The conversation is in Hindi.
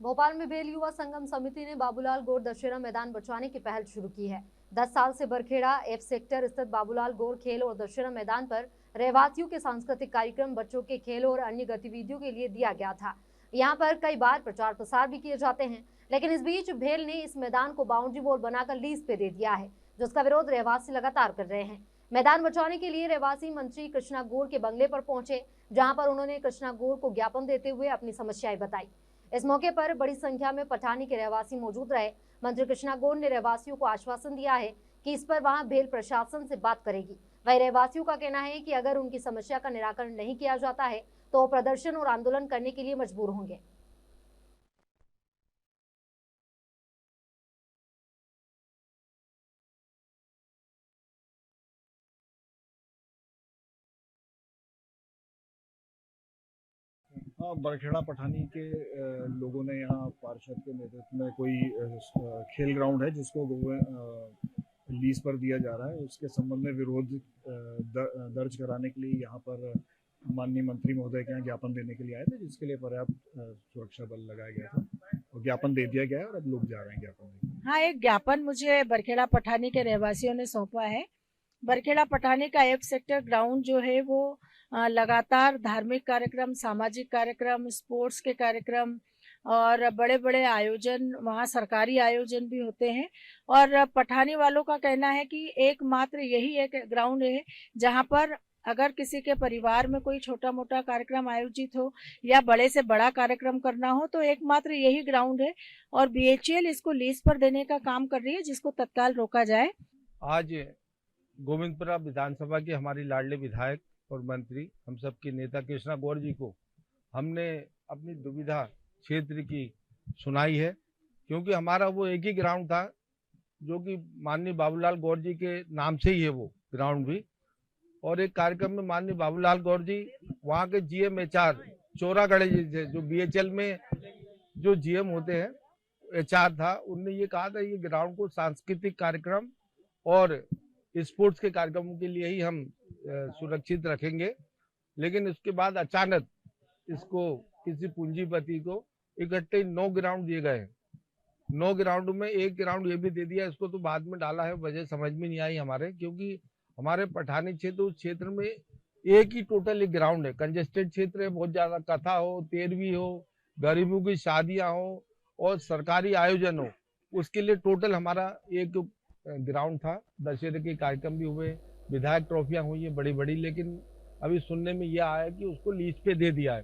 भोपाल में बेल युवा संगम समिति ने बाबूलाल गौर दशहरा मैदान बचाने की पहल शुरू की है। 10 साल से बरखेड़ा एफ सेक्टर स्थित बाबूलाल गौर खेल और दशहरा मैदान पर रहवासियों के सांस्कृतिक कार्यक्रम, बच्चों के खेलों और अन्य गतिविधियों के लिए दिया गया था। यहाँ पर कई बार प्रचार प्रसार भी किए जाते हैं, लेकिन इस बीच भेल ने इस मैदान को बाउंड्री वॉल बनाकर लीज पे दे दिया है, जिसका विरोध रहवासी लगातार कर रहे हैं। मैदान बचाने के लिए रहवासी मंत्री कृष्णा गौर के बंगले पर पहुंचे, जहां पर उन्होंने कृष्णा गौर को ज्ञापन देते हुए अपनी समस्याएं बताई। इस मौके पर बड़ी संख्या में पठानी के रहवासी मौजूद रहे। मंत्री कृष्णा गौर ने रहवासियों को आश्वासन दिया है कि इस पर वहां भेल प्रशासन से बात करेगी। वही रहवासियों का कहना है कि अगर उनकी समस्या का निराकरण नहीं किया जाता है तो प्रदर्शन और आंदोलन करने के लिए मजबूर होंगे। हाँ, बरखेड़ा पठानी के लोगों ने यहाँ पार्षद के नेतृत्व में कोई खेल ग्राउंड है जिसको लीज पर दिया जा रहा है, उसके संबंध में विरोध दर्ज कराने के लिए यहाँ पर माननीय मंत्री महोदय के यहाँ ज्ञापन देने के लिए आए थे, जिसके लिए पर्याप्त सुरक्षा बल लगाया गया था और ज्ञापन दे दिया गया है और अब लोग जा रहे हैं ज्ञापन देने। हाँ, एक ज्ञापन मुझे बरखेड़ा पठानी के रहवासियों ने सौंपा है। बरखेड़ा पठानी का एफ सेक्टर ग्राउंड जो है वो लगातार धार्मिक कार्यक्रम, सामाजिक कार्यक्रम, स्पोर्ट्स के कार्यक्रम और बड़े बड़े आयोजन, वहाँ सरकारी आयोजन भी होते हैं। और पठानी वालों का कहना है कि एकमात्र यही एक ग्राउंड है जहाँ पर अगर किसी के परिवार में कोई छोटा मोटा कार्यक्रम आयोजित हो या बड़े से बड़ा कार्यक्रम करना हो तो एकमात्र यही ग्राउंड है और बीएचईएल इसको लीज पर देने का काम कर रही है, जिसको तत्काल रोका जाए। आज गोविंदपुरा विधानसभा के हमारी लाडले विधायक और मंत्री हम सबके नेता कृष्णा गौर जी को हमने अपनी दुविधा क्षेत्र की सुनाई है, क्योंकि हमारा वो एक ही ग्राउंड था जो कि माननीय बाबूलाल गौर जी के नाम से ही है वो ग्राउंड भी। और एक कार्यक्रम में माननीय बाबूलाल गौर जी वहाँ के जीएम एचआर चोरागढ़ जी थे, जो बीएचएल में जो जीएम होते हैं, एचआर था, उनने ये कहा था ये ग्राउंड को सांस्कृतिक कार्यक्रम और स्पोर्ट्स के कार्यक्रमों के लिए ही हम सुरक्षित रखेंगे। लेकिन उसके बाद अचानक इसको किसी पूंजीपति को इकट्ठे 9 ग्राउंड दिए गए। 9 ग्राउंड में एक ग्राउंड ये भी दे दिया, इसको तो बाद में डाला है, वजह समझ में नहीं आई हमारे, क्योंकि हमारे पठानी क्षेत्र, उस क्षेत्र में एक ही टोटल एक ग्राउंड है। कंजेस्टेड क्षेत्र है, बहुत ज्यादा कथा हो, तेरहवीं हो, गरीबों की शादियां हो और सरकारी आयोजन हो, उसके लिए टोटल हमारा एक ग्राउंड था। दशहरे के कार्यक्रम भी हुए, विधायक ट्रॉफियां हुई है बड़ी बड़ी, लेकिन अभी सुनने में यह आया कि उसको लीज पे दे दिया है।